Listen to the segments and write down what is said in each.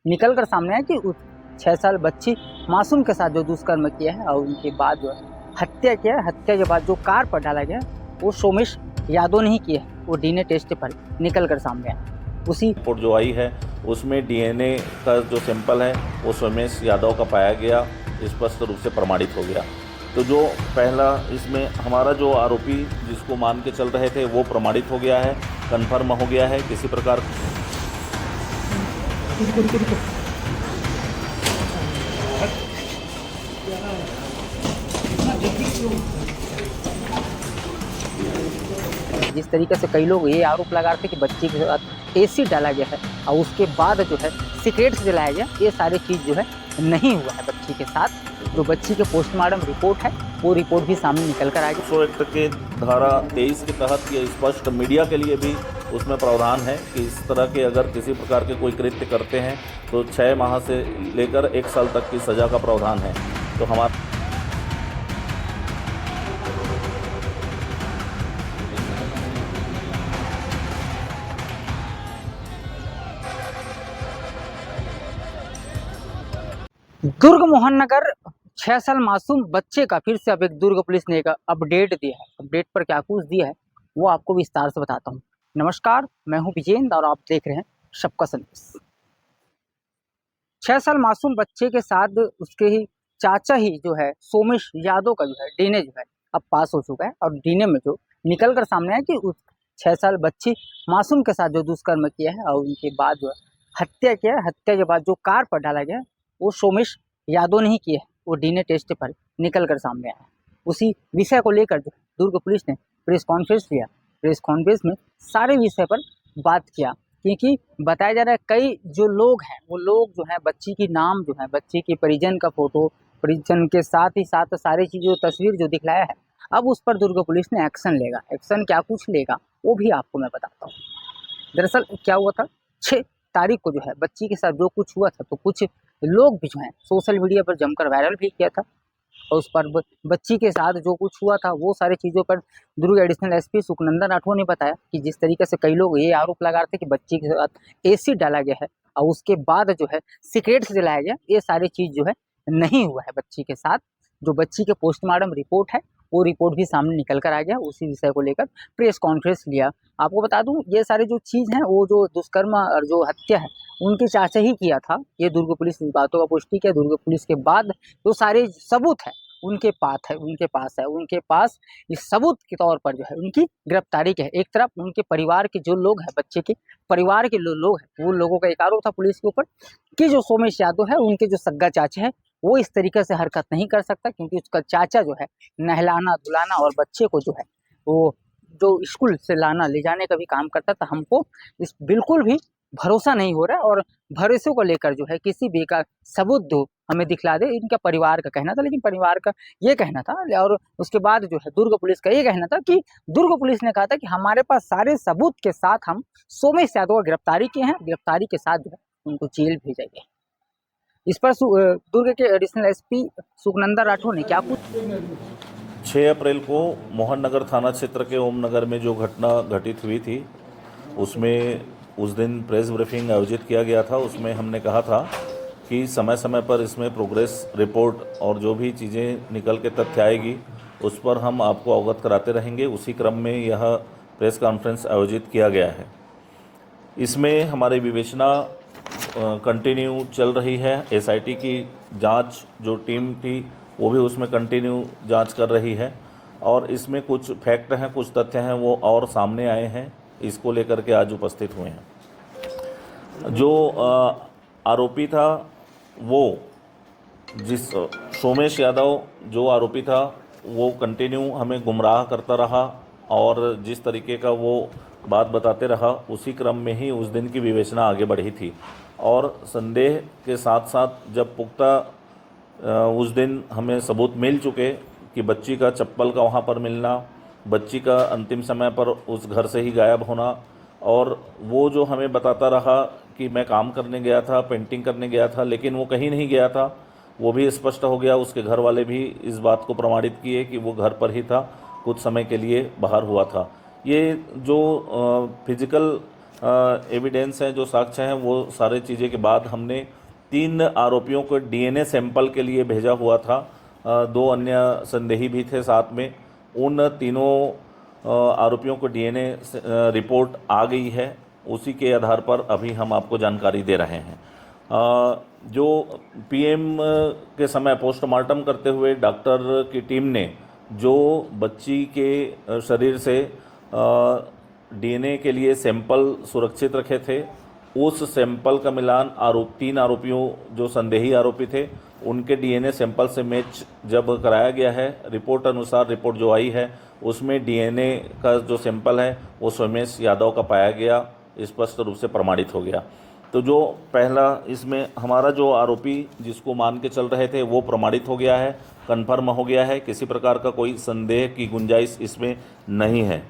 निकल कर सामने आया कि उस 6 साल बच्ची मासूम के साथ जो दुष्कर्म किया है और उनके बाद जो हत्या किया है, हत्या के बाद जो कार पर डाला गया वो सोमेश यादव ने ही किया है। वो डीएनए टेस्ट पर निकल कर सामने आया। उसी रिपोर्ट जो आई है उसमें डीएनए का जो सैंपल है वो सोमेश यादव का पाया गया, स्पष्ट रूप से प्रमाणित हो गया। तो जो पहला इसमें हमारा जो आरोपी जिसको मान के चल रहे थे वो प्रमाणित हो गया है, कन्फर्म हो गया है। किसी प्रकार जिस तरीके से कई लोग ये आरोप लगा रहे थे कि बच्ची के साथ एसिड डाला गया है और उसके बाद जो है सिगरेट से जलाया गया, ये सारी चीज़ जो है नहीं हुआ है बच्ची के साथ। जो बच्ची के पोस्टमार्टम रिपोर्ट है वो रिपोर्ट भी सामने निकल कर आएगी। 101 के धारा 23 के तहत ये स्पष्ट मीडिया के लिए भी उसमें प्रावधान है कि इस तरह के अगर किसी प्रकार के कोई कृत्य करते हैं तो 6 माह से लेकर 1 साल तक की सज़ा का प्रावधान है। तो हमारा दुर्ग मोहन नगर 6 साल मासूम बच्चे का फिर से अब एक दुर्ग पुलिस ने एक अपडेट दिया है। अपडेट पर क्या कुछ दिया है वो आपको विस्तार से बताता हूँ। नमस्कार, मैं हूँ विजेंद्र और आप देख रहे हैं सबका संदेश। 6 साल मासूम बच्चे के साथ उसके ही चाचा ही जो है सोमेश यादव का जो है डीएनए जो है अब पास हो चुका है और डीएनए में जो निकल कर सामने आया कि उस 6 साल बच्ची मासूम के साथ जो दुष्कर्म किया है और उनके बाद जो हत्या किया है, हत्या के बाद जो कार पर डाला गया वो सोमेश यादव ने ही किया है। वो डीएनए टेस्ट पर निकल कर सामने आया। उसी विषय को लेकर जो दुर्ग पुलिस ने प्रेस कॉन्फ्रेंस लिया। प्रेस कॉन्फ्रेंस में सारे विषय पर बात किया, क्योंकि बताया जा रहा है कई जो लोग हैं वो लोग जो है बच्ची की नाम जो है बच्ची के परिजन का फोटो, परिजन के साथ ही साथ सारी चीज़ों तस्वीर जो दिखलाया है, अब उस पर दुर्ग पुलिस ने एक्शन लेगा। एक्शन क्या कुछ लेगा वो भी आपको मैं बताता हूँ। दरअसल क्या हुआ था, 6 तारीख को जो है बच्ची के साथ जो कुछ हुआ था तो कुछ लोग भी जो है सोशल मीडिया पर जमकर वायरल भी किया था और उस पर बच्ची के साथ जो कुछ हुआ था वो सारी चीज़ों पर दुर्ग एडिशनल एसपी सुखनंदन राठौर ने बताया कि जिस तरीके से कई लोग ये आरोप लगा रहे थे कि बच्ची के साथ एसिड डाला गया है और उसके बाद जो है सिगरेट से जलाया गया, ये सारी चीज़ जो है नहीं हुआ है बच्ची के साथ। जो बच्ची के पोस्टमार्टम रिपोर्ट है वो रिपोर्ट भी सामने निकल कर आ गया। उसी विषय को लेकर प्रेस कॉन्फ्रेंस लिया। आपको बता दूं ये सारे जो चीज़ हैं वो जो दुष्कर्म और जो हत्या है उनके चाचा ही किया था। ये दुर्ग पुलिस इस बातों का पुष्टि किया। दुर्ग पुलिस के बाद जो सारे सबूत है उनके पास इस सबूत के तौर पर जो है उनकी गिरफ्तारी के है। एक तरफ उनके परिवार के जो लोग हैं, बच्चे के परिवार के लोग हैं, वो लोगों का एक आरोप था पुलिस के ऊपर कि जो सोमेश यादव है उनके जो सग्गा चाचा है वो इस तरीके से हरकत नहीं कर सकता, क्योंकि उसका चाचा जो है नहलाना धुलाना और बच्चे को जो है वो जो स्कूल से लाना ले जाने का भी काम करता था। हमको इस बिल्कुल भी भरोसा नहीं हो रहा है और भरोसे को लेकर जो है किसी भी का सबूत दो हमें दिखला दे, इनका परिवार का कहना था। लेकिन परिवार का ये कहना था और उसके बाद जो है दुर्ग पुलिस का ये कहना था कि दुर्ग पुलिस ने कहा था कि हमारे पास सारे सबूत के साथ हम सोमेश यादव को गिरफ्तारी किए हैं, गिरफ्तारी के साथ जो है उनको जेल भेजेंगे। इस पर दुर्ग के एडिशनल एसपी सुखनंदन राठौर ने क्या कुछ 6 अप्रैल को मोहन नगर थाना क्षेत्र के ओम नगर में जो घटना घटित हुई थी उसमें उस दिन प्रेस ब्रीफिंग आयोजित किया गया था। उसमें हमने कहा था कि समय समय पर इसमें प्रोग्रेस रिपोर्ट और जो भी चीज़ें निकल के तथ्य आएगी उस पर हम आपको अवगत कराते रहेंगे। उसी क्रम में यह प्रेस कॉन्फ्रेंस आयोजित किया गया है। इसमें हमारी विवेचना कंटिन्यू चल रही है। एसआईटी की जांच जो टीम थी वो भी उसमें कंटिन्यू जांच कर रही है और इसमें कुछ फैक्ट हैं, कुछ तथ्य हैं वो और सामने आए हैं, इसको लेकर के आज उपस्थित हुए हैं। जो आरोपी था वो जिस सोमेश यादव जो आरोपी था वो कंटिन्यू हमें गुमराह करता रहा और जिस तरीके का वो बात बताते रहा उसी क्रम में ही उस दिन की विवेचना आगे बढ़ी थी। और संदेह के साथ साथ जब पुख्ता उस दिन हमें सबूत मिल चुके कि बच्ची का चप्पल का वहाँ पर मिलना, बच्ची का अंतिम समय पर उस घर से ही गायब होना और वो जो हमें बताता रहा कि मैं काम करने गया था, पेंटिंग करने गया था, लेकिन वो कहीं नहीं गया था, वो भी स्पष्ट हो गया। उसके घर वाले भी इस बात को प्रमाणित किए कि वो घर पर ही था, कुछ समय के लिए बाहर हुआ था। ये जो फिजिकल एविडेंस हैं, जो साक्ष्य हैं, वो सारे चीज़ें के बाद हमने 3 आरोपियों को डीएनए सैंपल के लिए भेजा हुआ था। 2 अन्य संदेही भी थे साथ में। उन तीनों आरोपियों को डीएनए रिपोर्ट आ गई है। उसी के आधार पर अभी हम आपको जानकारी दे रहे हैं। जो पीएम के समय पोस्टमार्टम करते हुए डॉक्टर की टीम ने जो बच्ची के शरीर से डीएनए के लिए सैंपल सुरक्षित रखे थे, उस सैंपल का मिलान 3 आरोपियों जो संदेही आरोपी थे उनके डीएनए सैंपल से मैच जब कराया गया है, रिपोर्ट अनुसार रिपोर्ट जो आई है उसमें डीएनए का जो सैंपल है वो सोमेश यादव का पाया गया, स्पष्ट रूप से प्रमाणित हो गया। तो जो पहला इसमें हमारा जो आरोपी जिसको मान के चल रहे थे वो प्रमाणित हो गया है, कन्फर्म हो गया है, किसी प्रकार का कोई संदेह की गुंजाइश इसमें नहीं है।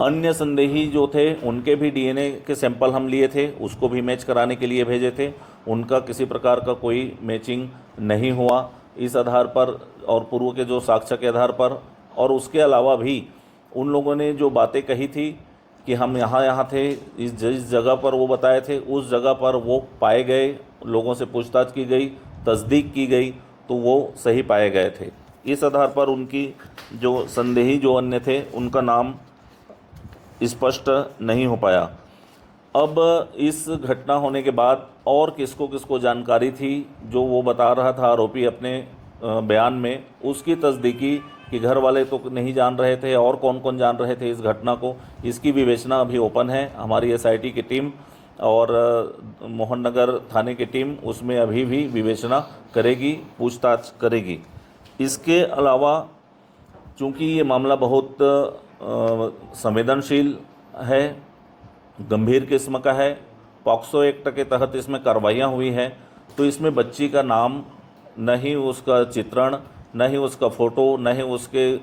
अन्य संदेही जो थे उनके भी डीएनए के सैंपल हम लिए थे, उसको भी मैच कराने के लिए भेजे थे, उनका किसी प्रकार का कोई मैचिंग नहीं हुआ। इस आधार पर और पूर्व के जो साक्ष्य के आधार पर और उसके अलावा भी उन लोगों ने जो बातें कही थी कि हम यहाँ थे, जिस जगह पर वो बताए थे उस जगह पर वो पाए गए, लोगों से पूछताछ की गई, तस्दीक की गई तो वो सही पाए गए थे। इस आधार पर उनकी जो संदेही जो अन्य थे उनका नाम स्पष्ट नहीं हो पाया। अब इस घटना होने के बाद और किसको किसको जानकारी थी जो वो बता रहा था आरोपी अपने बयान में, उसकी तस्दीकी कि घर वाले तो नहीं जान रहे थे और कौन कौन जान रहे थे इस घटना को, इसकी विवेचना अभी ओपन है। हमारी एसआईटी की टीम और मोहन नगर थाने की टीम उसमें अभी भी विवेचना करेगी, पूछताछ करेगी। इसके अलावा चूँकि ये मामला बहुत संवेदनशील है, गंभीर किस्म का है, पॉक्सो एक्ट के तहत इसमें कार्रवाइयाँ हुई हैं, तो इसमें बच्ची का नाम, न ही उसका चित्रण, न ही उसका फ़ोटो, न ही उसके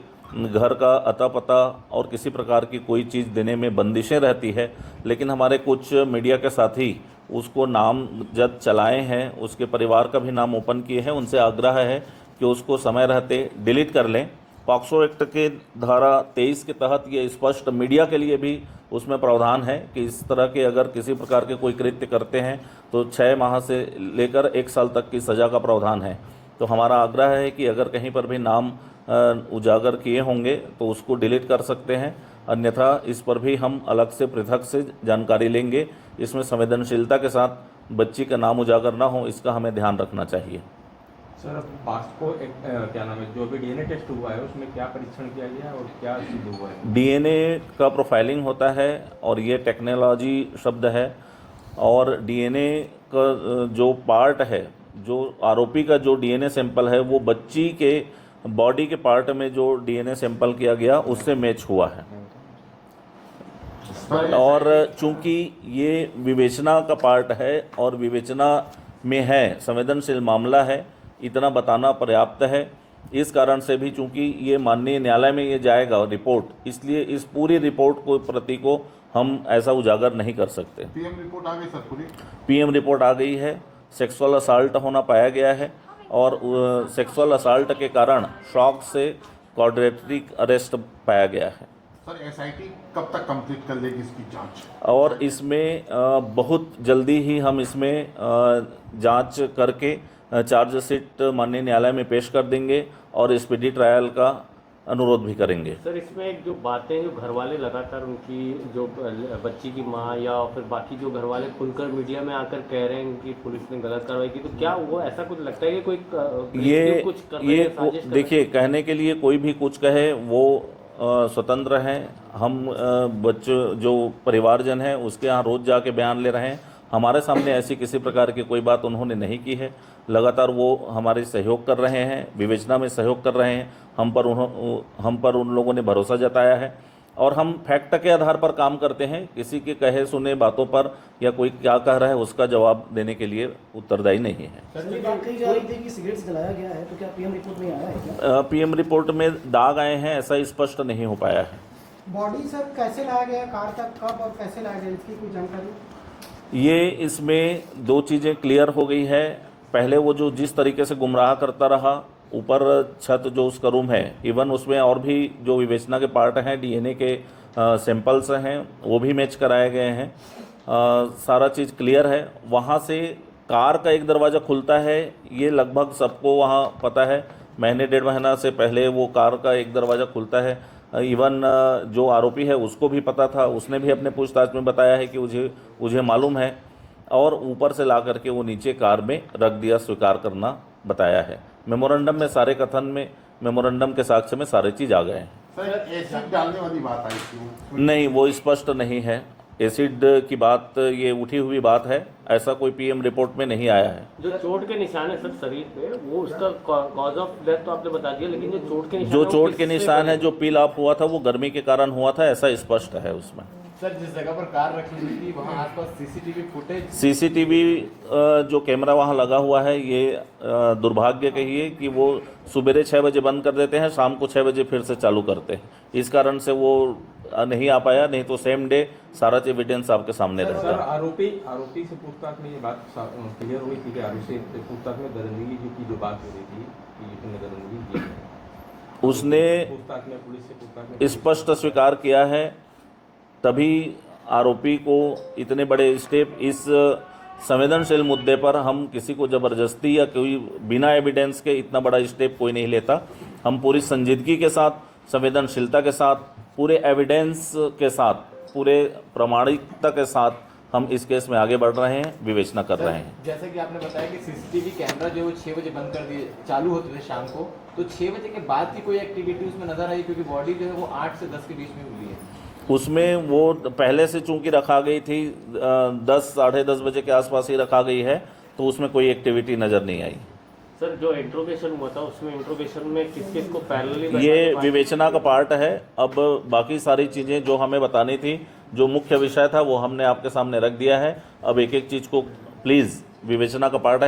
घर का अता पता और किसी प्रकार की कोई चीज़ देने में बंदिशें रहती है। लेकिन हमारे कुछ मीडिया के साथी उसको नाम जब चलाए हैं, उसके परिवार का भी नाम ओपन किए हैं, उनसे आग्रह है कि उसको समय रहते डिलीट कर लें। पॉक्सो एक्ट के धारा 23 के तहत ये स्पष्ट मीडिया के लिए भी उसमें प्रावधान है कि इस तरह के अगर किसी प्रकार के कोई कृत्य करते हैं तो 6 माह से लेकर 1 साल तक की सज़ा का प्रावधान है। तो हमारा आग्रह है कि अगर कहीं पर भी नाम उजागर किए होंगे तो उसको डिलीट कर सकते हैं, अन्यथा इस पर भी हम अलग से पृथक से जानकारी लेंगे। इसमें संवेदनशीलता के साथ बच्ची का नाम उजागर ना हो, इसका हमें ध्यान रखना चाहिए। सर, पॉक्सो क्या नाम है, जो भी डीएनए टेस्ट हुआ है उसमें क्या परीक्षण किया गया है और क्या सिद्ध हुआ है? डीएनए का प्रोफाइलिंग होता है और ये टेक्नोलॉजी शब्द है, और डीएनए का जो पार्ट है, जो आरोपी का जो डीएनए सैंपल है वो बच्ची के बॉडी के पार्ट में जो डीएनए सैंपल किया गया उससे मैच हुआ है। और चूंकि ये विवेचना का पार्ट है और विवेचना में है, संवेदनशील मामला है, इतना बताना पर्याप्त है। इस कारण से भी चूंकि ये माननीय न्यायालय में ये जाएगा रिपोर्ट, इसलिए इस पूरी रिपोर्ट को प्रति को हम ऐसा उजागर नहीं कर सकते। पीएम रिपोर्ट आ गई सर पूरी? पीएम रिपोर्ट आ गई है, सेक्सुअल असाल्ट होना पाया गया है और सेक्सुअल असाल्ट के कारण शॉक से क्वाड्रेटिक अरेस्ट पाया गया है। सर एसआईटी कब तक कंप्लीट कर लेगी इसकी जांच? और इसमें बहुत जल्दी ही हम इसमें जांच करके चार्जशीट माननीय न्यायालय में पेश कर देंगे और स्पीडी ट्रायल का अनुरोध भी करेंगे। सर, इसमें एक जो बातें जो घर वाले लगातार उनकी जो बच्ची की माँ या फिर बाकी जो घर वाले खुलकर मीडिया में आकर कह रहे हैं कि पुलिस ने गलत कार्रवाई की, तो क्या वो ऐसा कुछ लगता है कि कोई कुछ कर रहे हैं, साजिश कर रहे हैं? देखिए, कहने के लिए कोई भी कुछ कहे, वो स्वतंत्र हैं। हम बच्चों जो परिवारजन हैं उसके यहाँ रोज़ जाके बयान ले रहे हैं। हमारे सामने ऐसी किसी प्रकार की कोई बात उन्होंने नहीं की है। लगातार वो हमारे सहयोग कर रहे हैं, विवेचना में सहयोग कर रहे हैं। हम पर उन लोगों ने भरोसा जताया है और हम फैक्ट के आधार पर काम करते हैं। किसी के कहे सुने बातों पर या कोई क्या कह रहा है उसका जवाब देने के लिए उत्तरदायी नहीं है। सर, ये बात कही जा रही थी कि सिगरेट जलाया गया है, तो क्या पीएम रिपोर्ट में आया है क्या? पीएम रिपोर्ट में दाग आए हैं, ऐसा स्पष्ट नहीं हो पाया है। बॉडी सर कैसे लाया गया, कार तक कब और कैसे लाया गया, इसकी कोई जानकारी? ये इसमें 2 चीज़ें क्लियर हो गई है। पहले वो जो जिस तरीके से गुमराह करता रहा, ऊपर छत जो उसका रूम है, इवन उसमें और भी जो विवेचना के पार्ट हैं, डीएनए के सैंपल्स हैं वो भी मैच कराए गए हैं। सारा चीज़ क्लियर है। वहाँ से कार का एक दरवाज़ा खुलता है, ये लगभग सबको वहाँ पता है। महीने डेढ़ महीना से पहले वो कार का एक दरवाज़ा खुलता है। इवन जो आरोपी है उसको भी पता था, उसने भी अपने पूछताछ में बताया है कि मुझे मालूम है, और ऊपर से ला करके वो नीचे कार में रख दिया, स्वीकार करना बताया है। मेमोरेंडम में सारे कथन में, मेमोरेंडम के साक्ष्य में सारे चीज़ आ गए हैं। सर एसिड डालने वाली बात आई थी नहीं, वो स्पष्ट नहीं है। एसिड की बात ये उठी हुई बात है, ऐसा कोई पीएम रिपोर्ट में नहीं आया है। जो चोट के निशान है सर शरीर पे, वो उसका कॉज ऑफ डेथ तो आपने बता दिया, लेकिन जो चोट के निशान, जो चोट के निशान है, जो पील ऑफ हुआ था, वो गर्मी के कारण हुआ था, ऐसा स्पष्ट है उसमें। सर जिस जगह पर कार रखी हुई थी वहाँ आसपास सीसीटीवी फुटेज, सीसीटीवी जो कैमरा वहाँ लगा हुआ है, ये दुर्भाग्य कहिए कि वो सुबह 6 बजे बंद कर देते हैं, शाम को 6 बजे फिर से चालू करते हैं। इस कारण से वो नहीं आ पाया, नहीं तो सेम डे सारा एविडेंस आपके सामने रहता सर है। आरोपी से पूछताछ में ये बात क्लियर हुई थी कि आरोपी से पूछताछ में दरिंदगी की जो बात हो रही थी कि इसने दरिंदगी की है, उसने पूछताछ में, पुलिस से पूछताछ में स्पष्ट स्वीकार किया है, तभी आरोपी को इतने बड़े स्टेप, इस संवेदनशील मुद्दे पर हम किसी को ज़बरदस्ती या कोई बिना एविडेंस के इतना बड़ा स्टेप कोई नहीं लेता। हम पूरी संजीदगी के साथ, संवेदनशीलता के साथ, पूरे एविडेंस के साथ, पूरे प्रामाणिकता के साथ हम इस केस में आगे बढ़ रहे हैं, विवेचना कर रहे हैं। जैसे कि आपने बताया कि सीसीटीवी कैमरा जो है वो 6 बजे बंद कर दिए, चालू होते थे शाम को, तो 6 बजे के बाद की कोई एक्टिविटी उसमें नजर आई? क्योंकि बॉडी जो है वो 8 से 10 के बीच में मिली है। उसमें वो पहले से चूंकि रखा गई थी, 10 साढ़े 10 बजे के आसपास ही रखा गई है, तो उसमें कोई एक्टिविटी नज़र नहीं आई। सर जो इंट्रोगेशन हुआ था उसमें इंट्रोगेशन में किस किस को पैरेलली, ये विवेचना का पार्ट है। अब बाकी सारी चीज़ें जो हमें बतानी थी, जो मुख्य विषय था, वो हमने आपके सामने रख दिया है। अब एक एक चीज़ को प्लीज़, विवेचना का पार्ट है।